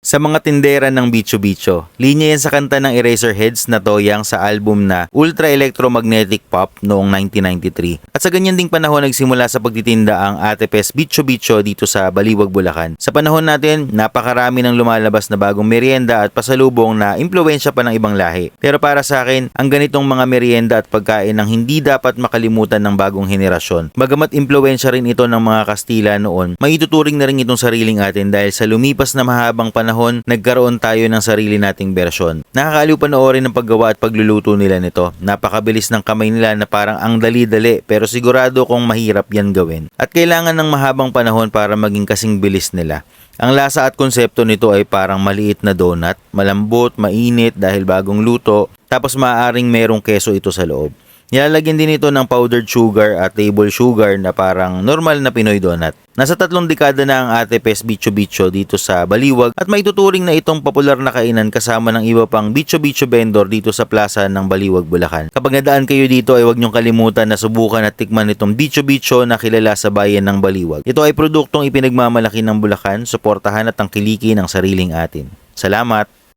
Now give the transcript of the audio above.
Sa mga tindera ng Bicho Bicho, linya yan sa kanta ng Eraserheads na Toyang sa album na Ultra Electromagnetic Pop noong 1993. At sa ganyan ding panahon nagsimula sa pagtitinda ang Ate Pes Bicho Bicho dito sa Baliwag, Bulacan. Sa panahon natin, napakarami ng lumalabas na bagong merienda at pasalubong na impluwensya pa ng ibang lahi. Pero para sa akin, ang ganitong mga merienda at pagkain ang hindi dapat makalimutan ng bagong henerasyon. Bagamat impluwensya rin ito ng mga Kastila noon, maituturing na rin itong sariling atin dahil sa lumipas na mahabang panahon, nagkaroon tayo ng sarili nating bersyon. Nakakaaliw panoorin ng paggawa at pagluluto nila nito. Napakabilis ng kamay nila na parang ang dali-dali pero sigurado kong mahirap yan gawin. At kailangan ng mahabang panahon para maging kasing bilis nila. Ang lasa at konsepto nito ay parang maliit na donut, malambot, mainit dahil bagong luto, tapos maaaring merong keso ito sa loob. Nilalagyan din ito ng powdered sugar at table sugar na parang normal na Pinoy donut. Nasa 3 dekada na ang Ate Pes Bicho Bicho dito sa Baliwag at maituturing na itong popular na kainan kasama ng iba pang Bicho Bicho vendor dito sa plaza ng Baliwag, Bulacan. Kapag nadaan kayo dito ay huwag niyong kalimutan na subukan at tikman itong Bicho Bicho na kilala sa bayan ng Baliwag. Ito ay produktong ipinagmamalaki ng Bulacan, suportahan at tangkilikin ang sariling atin. Salamat!